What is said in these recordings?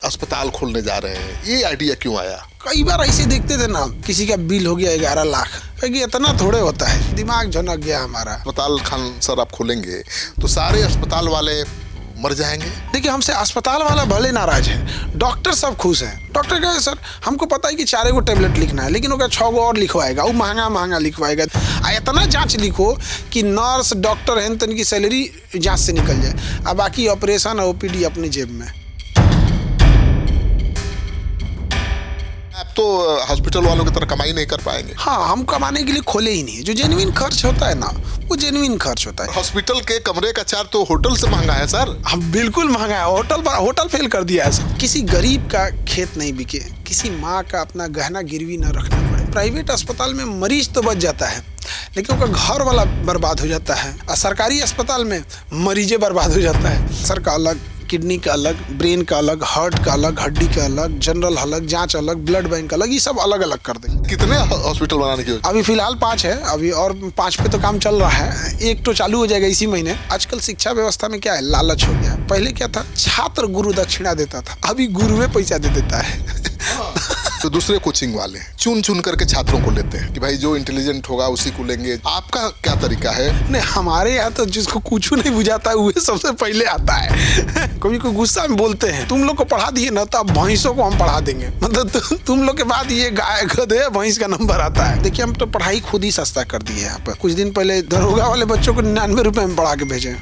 अस्पताल खोलने जा रहे हैं, ये आइडिया क्यों आया? कई बार ऐसे देखते थे ना, किसी का बिल हो गया 11 लाख, कि इतना थोड़े होता है, दिमाग झनक गया हमारा। अस्पताल खान सर आप खोलेंगे तो सारे अस्पताल वाले मर जाएंगे? देखिए, हमसे अस्पताल वाला भले नाराज है, डॉक्टर सब खुश हैं। डॉक्टर कहे सर हमको पता है कि 4 गो टेबलेट लिखना है, लेकिन 6 गो और लिखवाएगा, वो महंगा लिखवाएगा। इतना जांच लिखो कि नर्स डॉक्टर हैं तन की सैलरी जांच से निकल जाए, और बाकी ऑपरेशन OPD अपनी जेब में। आप तो हॉस्पिटल वालों की तरह कमाई नहीं कर पाएंगे। हाँ, हम कमाने के लिए खोले ही नहीं। जो जेन्युइन खर्च होता है ना, वो जेन्युइन खर्च होता है। हॉस्पिटल के कमरे का चार्ज तो होटल से महंगा है सर। हम बिल्कुल महंगा है, होटल फेल कर दिया है सर। किसी गरीब का खेत नहीं बिके, किसी माँ का अपना गहना गिरवी न रखना पड़े। प्राइवेट अस्पताल में मरीज तो बच जाता है, लेकिन उनका घर वाला बर्बाद हो जाता है। और सरकारी अस्पताल में मरीजे बर्बाद हो जाता है। सर का अलग, किडनी का अलग, ब्रेन का अलग, हार्ट का अलग, हड्डी का अलग, जनरल अलग, जांच अलग, ब्लड बैंक अलग, ये सब अलग अलग कर दें। कितने हॉस्पिटल बनाने की? अभी फिलहाल 5 है, अभी और 5 पे तो काम चल रहा है। 1 तो चालू हो जाएगा इसी महीने। आजकल शिक्षा व्यवस्था में क्या है, लालच हो गया। पहले क्या था, छात्र गुरु दक्षिणा देता था, अभी गुरुए पैसा दे देता है। तो दूसरे कोचिंग वाले चुन करके छात्रों को लेते हैं कि भाई जो इंटेलिजेंट होगा उसी को लेंगे। आपका क्या तरीका है? नहीं, हमारे यहाँ तो जिसको कुछ नहीं बुझाता है वही सबसे पहले आता है। कभी कोई गुस्सा में बोलते हैं, तुम लोग को पढ़ा दिए ना, तो अब भैंसों को हम पढ़ा देंगे। मतलब तुम लोग के बाद ये गाय गधे भैंस का नंबर आता है। देखिए, हम तो पढ़ाई खुद ही सस्ता कर दिए। यहाँ पर कुछ दिन पहले दरोगा वाले बच्चों को 99 रुपए में पढ़ा के भेजे।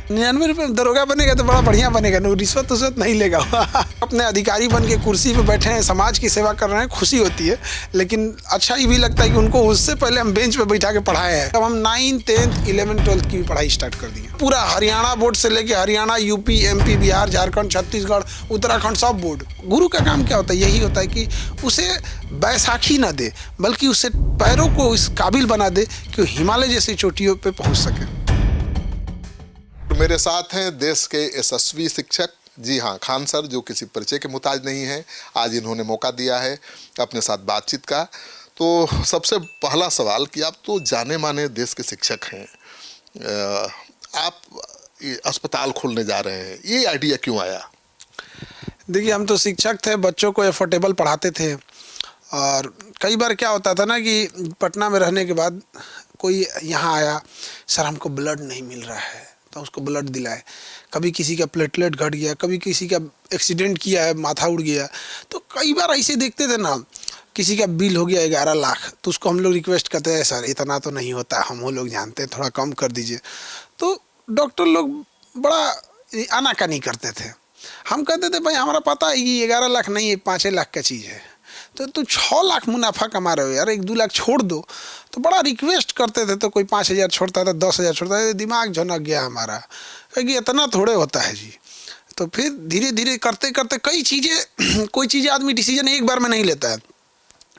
99 रुपए में दरोगा बनेगा तो बड़ा बढ़िया बनेगा, नो रिश्वत नहीं लेगा। अपने अधिकारी बन के कुर्सी पे बैठे हैं, समाज की सेवा कर रहे हैं, खुशी होती है। लेकिन अच्छा ये भी लगता है कि उनको उससे पहले हम बेंच पे बैठा के पढ़ाए हैं। अब हम 9, 10, 11, 12 की पढ़ाई स्टार्ट कर दी। पूरा हरियाणा बोर्ड से लेके हरियाणा, UP, MP, बिहार, झारखंड, छत्तीसगढ़, उत्तराखंड, सब बोर्ड। गुरु का काम क्या होता है? यही होता है कि उसे बैसाखी ना दे, बल्कि उसे पैरों को इस काबिल बना दे कि वो हिमालय जैसी चोटियों पे पहुंच सके। मेरे साथ हैं देश के यशस्वी शिक्षक, जी हाँ, खान सर, जो किसी परिचय के मुताज नहीं है। आज इन्होंने मौका दिया है अपने साथ बातचीत का। तो सबसे पहला सवाल कि आप तो जाने माने देश के शिक्षक हैं, आप अस्पताल खोलने जा रहे हैं, ये आइडिया क्यों आया? देखिए, हम तो शिक्षक थे, बच्चों को एफोर्डेबल पढ़ाते थे। और कई बार क्या होता था ना कि पटना में रहने के बाद कोई यहाँ आया, सर हमको ब्लड नहीं मिल रहा है, तो उसको ब्लड दिलाए। कभी किसी का प्लेटलेट घट गया, कभी किसी का एक्सीडेंट किया है, माथा उड़ गया। तो कई बार ऐसे देखते थे ना, किसी का बिल हो गया 11 लाख, तो उसको हम लोग रिक्वेस्ट करते हैं, सर इतना तो नहीं होता, हम लोग जानते हैं, थोड़ा कम कर दीजिए। तो डॉक्टर लोग बड़ा आनाकानी करते थे। हम कहते थे भाई हमारा पता है कि 11 लाख नहीं है, 5 लाख का चीज़ है, तो 6 लाख मुनाफा कमा रहे हो यार, 1-2 लाख छोड़ दो। तो बड़ा रिक्वेस्ट करते थे, तो कोई 5,000 छोड़ता था, 10,000 छोड़ता था। दिमाग झनक गया हमारा कि इतना थोड़े होता है जी। तो फिर धीरे धीरे करते करते कोई चीज़ें आदमी डिसीजन एक बार में नहीं लेता है।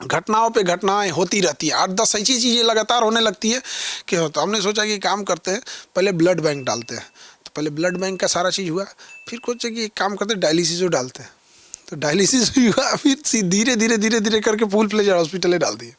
घटनाओं पे घटनाएं होती रहती है, 8-10 ऐसी चीज़ें लगातार होने लगती है कि तो हमने सोचा कि काम करते हैं, पहले ब्लड बैंक डालते हैं। तो पहले ब्लड बैंक का सारा चीज़ हुआ, फिर सोचे कि एक काम करते हैं, डायलिसिस डालते हैं। तो डायलिसिस भी हुआ, फिर धीरे धीरे करके फुल फ्लेजेड हॉस्पिटल डाल दिए।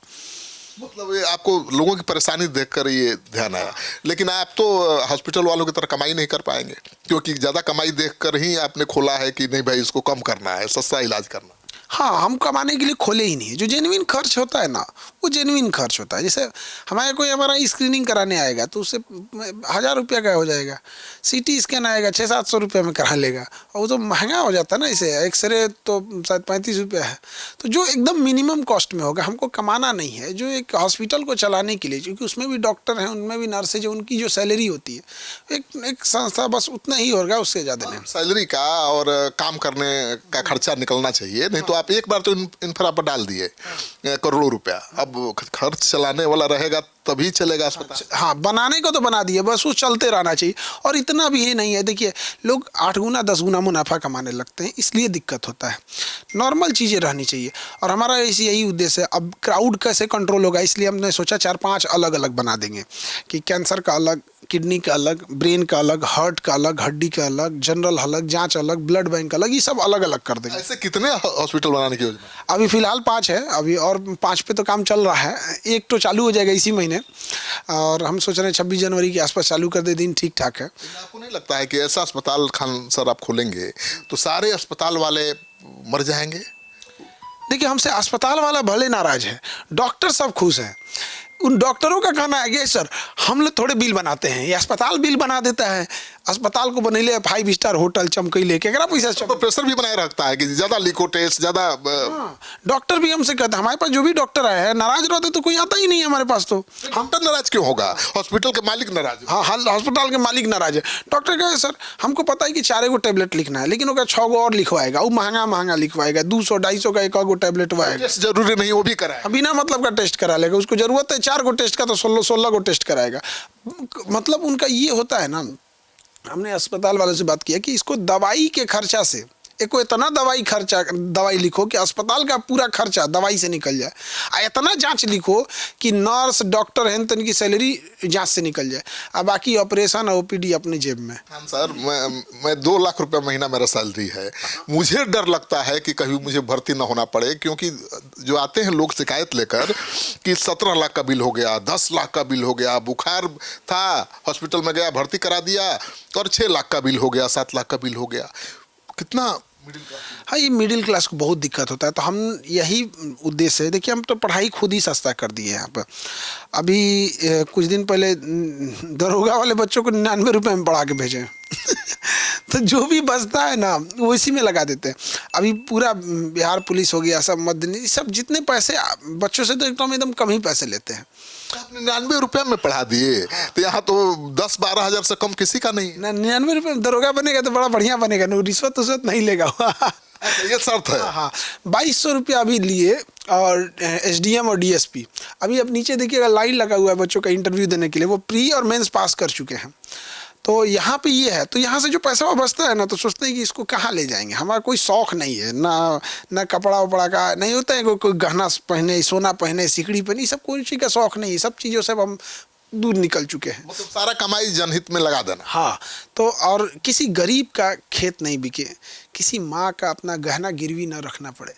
मतलब ये आपको लोगों की परेशानी देखकर ये ध्यान आया। लेकिन आप तो हॉस्पिटल वालों की तरह कमाई नहीं कर पाएंगे, क्योंकि ज़्यादा कमाई देखकर ही आपने खोला है कि नहीं भाई इसको कम करना है, सस्ता इलाज करना। हाँ, हम कमाने के लिए खोले ही नहीं है। जो जेन्युइन खर्च होता है ना, वो जेन्युइन खर्च होता है। जैसे हमारे कोई हमारा स्क्रीनिंग कराने आएगा तो उससे 1,000 रुपया का हो जाएगा। CT स्कैन आएगा 600-700 रुपये में करा लेगा, और वो तो महंगा हो जाता है ना। इसे एक्सरे तो शायद 35 रुपया है। तो जो एकदम मिनिमम कॉस्ट में होगा, हमको कमाना नहीं है। जो एक हॉस्पिटल को चलाने के लिए, क्योंकि उसमें भी डॉक्टर हैं, उनमें भी नर्सेज हैं, उनकी जो सैलरी होती है एक संस्था, बस उतना ही होगा, उससे ज़्यादा नहीं। सैलरी का और काम करने का खर्चा निकलना चाहिए, नहीं तो आप एक बार तो इंफ्रा पर डाल दिए करोड़ों रुपया, अब खर्च चलाने वाला रहेगा तभी चलेगा अस्पताल। हाँ, बनाने को तो बना दिए, बस वो चलते रहना चाहिए। और इतना भी ये नहीं है, देखिए लोग 8 गुना 10 गुना मुनाफा कमाने लगते हैं, इसलिए दिक्कत होता है। नॉर्मल चीज़ें रहनी चाहिए, और हमारा यही उद्देश्य है। अब क्राउड कैसे कंट्रोल होगा, इसलिए हमने सोचा 4-5 अलग अलग बना देंगे कि कैंसर का अलग, किडनी का अलग, ब्रेन का अलग, हार्ट का अलग, हड्डी का अलग, जनरल अलग, जांच अलग, ब्लड बैंक अलग, ये सब अलग अलग कर देंगे। ऐसे कितने हॉस्पिटल बनाने की योजना? अभी फिलहाल 5 है, अभी और 5 पे तो काम चल रहा है। 1 तो चालू हो जाएगा इसी महीने। महीने, और हम सोच रहे हैं 26 जनवरी के आसपास चालू कर दे, दिन ठीक ठाक है। लेकिन आपको नहीं लगता है कि ऐसा अस्पताल खान सर आप खोलेंगे तो सारे अस्पताल वाले मर जाएंगे? देखिए, हमसे अस्पताल वाला भले नाराज है, डॉक्टर सब खुश हैं। उन डॉक्टरों का कहना है कि सर हम लोग थोड़े बिल बनाते हैं, ये अस्पताल बिल बना देता है, अस्पताल को बनेले 5 स्टार होटल चमकैले के अगर पैसा तो प्रेशर भी बनाए रखता है कि ज्यादा लिखो टेस्ट ज्यादा। डॉक्टर भी हमसे कहते हैं, हमारे पास जो भी डॉक्टर आए हैं नाराज रहते तो कोई आता ही नहीं है हमारे पास। तो डॉक्टर नाराज क्यों होगा? हॉस्पिटल के मालिक नाराज है। हाँ, हॉस्पिटल के मालिक नाराज है। डॉक्टर कहे सर हमको पता है कि 4 गो टेबलेट लिखना है, लेकिन वो 6 गो और लिखवाएगा, वो महंगा लिखवाएगा, 200-250 का 1 गो टेबलेट वाएगा। जरूरी नहीं वो भी कराए, बिना मतलब का टेस्ट करा लेगा, उसको जरूरत है 4 गो टेस्ट का तो 16 गो टेस्ट कराएगा। मतलब उनका ये होता है ना, हमने अस्पताल वालों से बात किया कि इसको दवाई के खर्चा से एको इतना दवाई लिखो कि अस्पताल का पूरा खर्चा दवाई से निकल जाए, और इतना जांच लिखो कि नर्स डॉक्टर हैं तन की सैलरी जांच से निकल जाए, और बाकी ऑपरेशन और ओपीडी अपने जेब में। हाँ सर, मैं 2 लाख रुपया महीना मेरा सैलरी है। मुझे डर लगता है कि कभी मुझे भर्ती ना होना पड़े, क्योंकि जो आते हैं लोग शिकायत लेकर कि 17 लाख का बिल हो गया, 10 लाख का बिल हो गया, बुखार था हॉस्पिटल में गया भर्ती करा दिया और 6 लाख का बिल हो गया, 7 लाख का बिल हो गया। कितना हाँ, ये मिडिल क्लास को बहुत दिक्कत होता है। तो हम यही उद्देश्य है, देखिए हम तो पढ़ाई खुद ही सस्ता कर दिए हैं यहाँ पर। अभी कुछ दिन पहले दरोगा वाले बच्चों को 99 रुपये में पढ़ा के भेजे तो जो भी बचता है ना वो इसी में लगा देते हैं। अभी पूरा बिहार पुलिस हो गया, सब मदनी, सब जितने पैसे बच्चों से तो एकदम कम ही पैसे लेते हैं। आपने 99 रुपये में पढ़ा दिए, तो यहाँ तो 10-12 हजार से कम किसी का नहीं। 99 रुपये में दरोगा बनेगा तो बड़ा बढ़िया बनेगा, ना रिश्वत नहीं लेगा। ये शर्त है। हाँ, 2200 रुपया अभी लिए, और एसडीएम और डीएसपी। अभी अब नीचे देखिएगा लाइन लगा हुआ है बच्चों का इंटरव्यू देने के लिए, वो प्री और मेंस पास कर चुके हैं। तो यहाँ पे ये है, तो यहाँ से जो पैसा बचता है ना, तो सोचते हैं कि इसको कहाँ ले जाएंगे। हमारा कोई शौक नहीं है, ना कपड़ा वपड़ा का नहीं होता है, कोई गहना पहने, सोना पहने, सिकड़ी पहने, ये सब कोई चीज़ का शौक नहीं है। सब चीज़ों से हम दूर निकल चुके हैं। मतलब सारा कमाई जनहित में लगा देना। हाँ, तो और किसी गरीब का खेत नहीं बिके, किसी माँ का अपना गहना गिरवी ना रखना पड़े।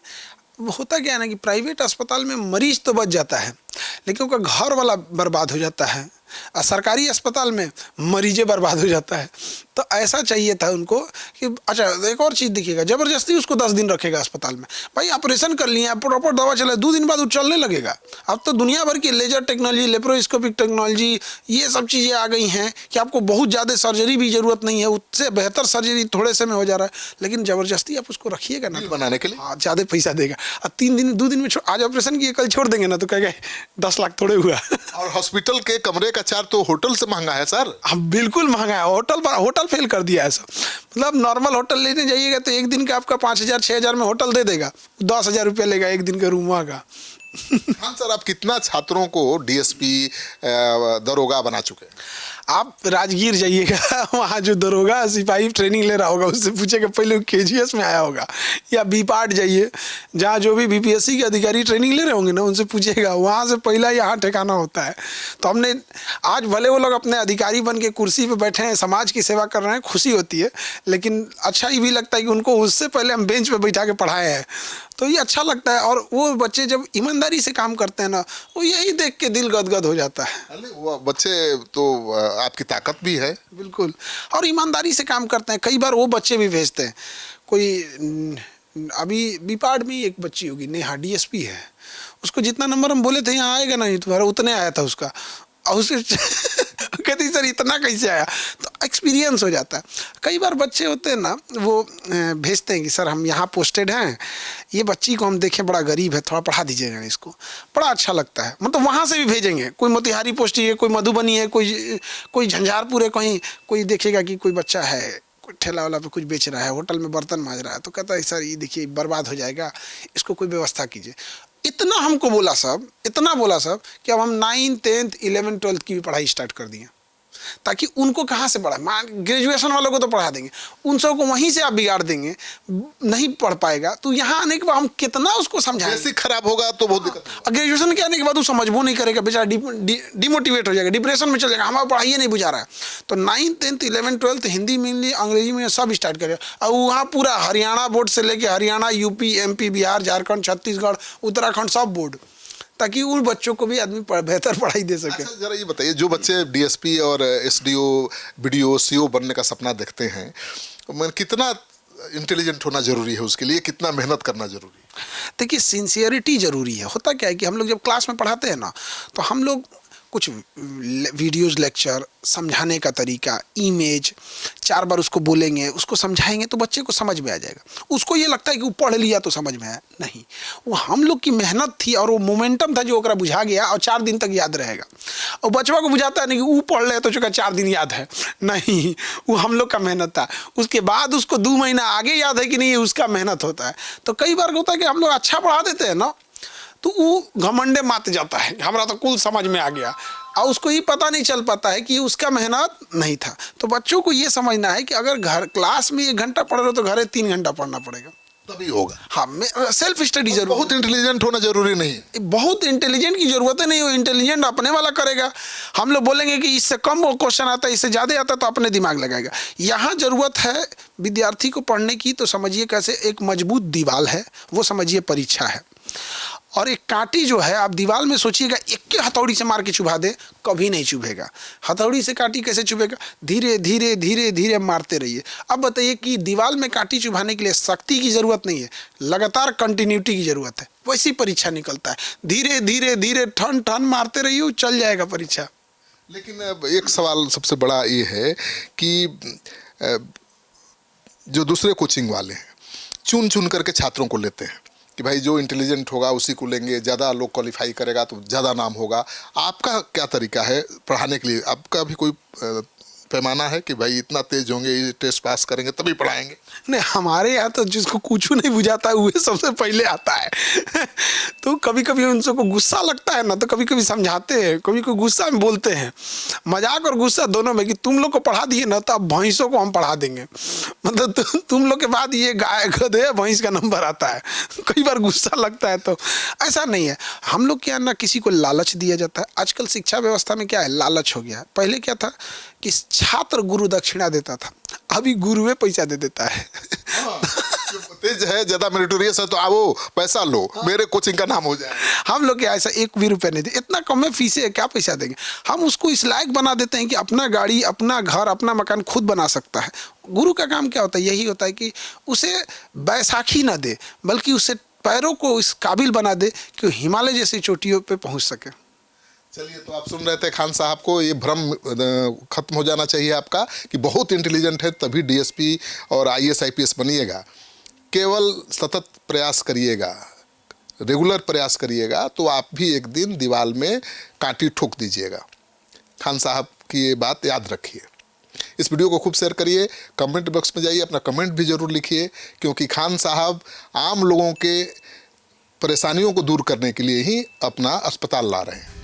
होता क्या है ना कि प्राइवेट अस्पताल में मरीज तो बच जाता है, लेकिन उनका घर वाला बर्बाद हो जाता है, और सरकारी अस्पताल में मरीजे बर्बाद हो जाता है। तो ऐसा चाहिए था उनको कि अच्छा, एक और चीज़ देखिएगा, ज़बरदस्ती उसको 10 दिन रखेगा अस्पताल में। भाई ऑपरेशन कर लिए, प्रॉपर दवा चला, 2 दिन बाद वो चलने लगेगा। अब तो दुनिया भर की लेजर टेक्नोलॉजी, लेप्रोस्कोपिक टेक्नोलॉजी, ये सब चीज़ें आ गई हैं कि आपको बहुत ज़्यादा सर्जरी भी ज़रूरत नहीं है, उससे बेहतर सर्जरी थोड़े से में हो जा रहा है। लेकिन ज़बरदस्ती आप उसको रखिएगा ना बनाने के लिए, हाँ, ज़्यादा पैसा देगा। और 2 दिन में आज ऑपरेशन किए, कल छोड़ देंगे ना, तो कहेगा 10 लाख थोड़े हुआ। और हॉस्पिटल के कमरे का चार्ज तो होटल से महंगा है सर। हाँ, बिल्कुल महंगा है। होटल फेल कर दिया है सब। मतलब नॉर्मल होटल लेने जाइएगा तो एक दिन का आपका 5000-6000 में होटल दे देगा, 10,000 रुपया लेगा एक दिन का रूम का। हाँ सर, आप कितना छात्रों को डीएसपी दरोगा बना चुके हैं? आप राजगीर जाइएगा, वहाँ जो दरोगा सिपाही ट्रेनिंग ले रहा होगा उससे पूछेगा, पहले वो केजीएस में आया होगा। या बीपाट जाइए, जहाँ जो भी बीपीएससी के अधिकारी ट्रेनिंग ले रहे होंगे ना, उनसे पूछेगा, वहाँ से पहला यहाँ ठिकाना होता है। तो हमने आज भले वो लोग अपने अधिकारी बन के कुर्सी पे बैठे हैं, समाज की सेवा कर रहे हैं, खुशी होती है, लेकिन अच्छा ये भी लगता है कि उनको उससे पहले हम बेंच पे बैठा के पढ़ाए हैं, तो ये अच्छा लगता है। और वो बच्चे जब ईमानदारी से काम करते हैं ना, वो यही देख के दिल गदगद हो जाता है। अरे वो बच्चे तो आपकी ताकत भी है। बिल्कुल, और ईमानदारी से काम करते हैं। कई बार वो बच्चे भी भेजते हैं। कोई अभी बीपाड में एक बच्ची होगी, नेहा, डीएसपी है, उसको जितना नंबर हम बोले थे यहाँ आएगा नहीं तुम्हारा, उतने आया था उसका। और उसे कहती सर इतना कैसे आया? तो एक्सपीरियंस हो जाता है। कई बार बच्चे होते हैं ना, वो भेजते हैं कि सर हम यहाँ पोस्टेड हैं, ये बच्ची को हम देखें बड़ा गरीब है, थोड़ा पढ़ा दीजिएगा इसको। बड़ा अच्छा लगता है। मतलब वहाँ से भी भेजेंगे, कोई मोतिहारी पोस्टी है, कोई मधुबनी है, कोई झंझारपुर है, कहीं कोई देखेगा कि कोई बच्चा है, कोई ठेला वाला पे कुछ बेच रहा है, होटल में बर्तन मांज रहा है, तो कहता है सर ये देखिए बर्बाद हो जाएगा, इसको कोई व्यवस्था कीजिए। इतना हमको बोला सब, इतना बोला सब कि अब हम 9th 10th 11th 12th की भी पढ़ाई स्टार्ट कर दिए, ताकि उनको कहाँ से पढ़ा, ग्रेजुएशन वालों को तो पढ़ा देंगे, उन सबको वहीं से आप बिगाड़ देंगे, नहीं पढ़ पाएगा। तो यहाँ आने के बाद हम कितना उसको समझाएंगे। बेसिक खराब होगा तो बहुत दिक्कत होगा। ग्रेजुएशन के आने के बाद वो समझबो नहीं करेगा, बेचारा डिमोटिवेट हो जाएगा, डिप्रेशन में चल जाएगा, हमारा पढ़ाई नहीं बुझा रहा है। तो 9th 10th 11th 12th Hindi में, अंग्रेजी में सब स्टार्ट करेगा। और वहाँ पूरा हरियाणा बोर्ड से लेके हरियाणा, यूपी, एमपी, बिहार, झारखंड, छत्तीसगढ़, उत्तराखंड, सब बोर्ड ताकि उन बच्चों को भी आदमी बेहतर पढ़ाई दे सके। अच्छा जरा ये बताइए, जो बच्चे डीएसपी और एसडीओ, बीडीओ, सीओ बनने का सपना देखते हैं, कितना इंटेलिजेंट होना जरूरी है उसके लिए, कितना मेहनत करना जरूरी है? देखिए सिंसियरिटी ज़रूरी है। होता क्या है कि हम लोग जब क्लास में पढ़ाते हैं ना, तो हम लोग कुछ वीडियोज़, लेक्चर, समझाने का तरीका, इमेज 4 बार उसको बोलेंगे, उसको समझाएंगे तो बच्चे को समझ में आ जाएगा। उसको ये लगता है कि वो पढ़ लिया तो समझ में आया, नहीं, वो हम लोग की मेहनत थी और वो मोमेंटम था जो ओकरा बुझा गया और 4 दिन तक याद रहेगा। और बचवा को बुझाता है नहीं कि वो पढ़ ले तो चुका 4 दिन याद है, नहीं, वो हम लोग का मेहनत था। उसके बाद उसको 2 महीना आगे याद है कि नहीं, ये उसका मेहनत होता है। तो कई बार होता है कि हम लोग अच्छा पढ़ा देते हैं ना, तो वो घमंडे मात जाता है, हमारा तो कुल समझ में आ गया, और उसको ये पता नहीं चल पाता है कि उसका मेहनत नहीं था। तो बच्चों को ये समझना है कि अगर घर क्लास में 1 घंटा पढ़ रहे हो तो घर 3 घंटा पढ़ना पड़ेगा, तभी होगा। हाँ, सेल्फ स्टडी जरूर। बहुत इंटेलिजेंट होना जरूरी नहीं है, बहुत इंटेलिजेंट की जरूरत नहीं, वो इंटेलिजेंट अपने वाला करेगा। हम लोग बोलेंगे कि इससे कम वो क्वेश्चन आता है, इससे ज़्यादा आता है, तो अपने दिमाग लगाएगा। यहाँ ज़रूरत है विद्यार्थी को पढ़ने की, तो समझिए कैसे एक मजबूत दीवार है, वो समझिए परीक्षा है। और एक कांटी जो है, आप दीवार में सोचिएगा, एक के हथौड़ी से मार के चुभा दे, कभी नहीं चुभेगा। हथौड़ी से कांटी कैसे चुभेगा? धीरे धीरे धीरे धीरे मारते रहिए। अब बताइए कि दीवार में कांटी चुभाने के लिए शक्ति की ज़रूरत नहीं है, लगातार कंटिन्यूटी की ज़रूरत है। वैसी परीक्षा निकलता है, धीरे धीरे धीरे ठन ठन मारते रहिए, चल जाएगा परीक्षा। लेकिन अब एक सवाल सबसे बड़ा ये है कि जो दूसरे कोचिंग वाले हैं चुन चुन करके छात्रों को लेते हैं कि भाई जो इंटेलिजेंट होगा उसी को लेंगे, ज़्यादा लोग क्वालिफाई करेगा तो ज़्यादा नाम होगा। आपका क्या तरीका है पढ़ाने के लिए? आपका भी कोई पैमाना है कि भाई इतना तेज होंगे, ये टेस्ट पास करेंगे तभी पढ़ाएंगे? नहीं, हमारे यहाँ तो जिसको कुछ नहीं बुझाता है वही सबसे पहले आता है। तो कभी कभी उन सबको गुस्सा लगता है ना, तो कभी कभी समझाते हैं, कभी कभी गुस्सा में बोलते हैं, मजाक और गुस्सा दोनों में, कि तुम लोग को पढ़ा दिए ना तो अब भैंसों को हम पढ़ा देंगे। मतलब तुम लोग के बाद ये गाय, गधे, भैंस का नंबर आता है। कई बार गुस्सा लगता है। तो ऐसा नहीं है, हम लोग क्या ना किसी को लालच दिया जाता है। आजकल शिक्षा व्यवस्था में क्या है, लालच हो गया है। पहले क्या था कि छात्र गुरु दक्षिणा देता था, अभी गुरुए पैसा दे देता है। तेज है, ज्यादा मेरिटोरियस है तो आओ पैसा लो, मेरे कोचिंग का नाम हो जाए। हम लोग क्या ऐसा 1 भी रुपये नहीं दे, इतना कम में फीसें है, क्या पैसा देंगे? हम उसको इस लायक बना देते हैं कि अपना गाड़ी, अपना घर, अपना मकान खुद बना सकता है। गुरु का काम क्या होता है? यही होता है कि उसे बैसाखी ना दे, बल्कि उसे पैरों को इस काबिल बना दे कि वो हिमालय जैसी चोटियों पे पहुंच सके। चलिए, तो आप सुन रहे थे खान साहब को, ये भ्रम खत्म हो जाना चाहिए आपका कि बहुत इंटेलिजेंट है तभी डीएसपी और आईएएस आईपीएस बनिएगा। केवल सतत प्रयास करिएगा, रेगुलर प्रयास करिएगा तो आप भी एक दिन दीवार में कांटी ठोक दीजिएगा। खान साहब की ये बात याद रखिए। इस वीडियो को खूब शेयर करिए, कमेंट बॉक्स में जाइए, अपना कमेंट भी ज़रूर लिखिए, क्योंकि खान साहब आम लोगों के परेशानियों को दूर करने के लिए ही अपना अस्पताल ला रहे हैं।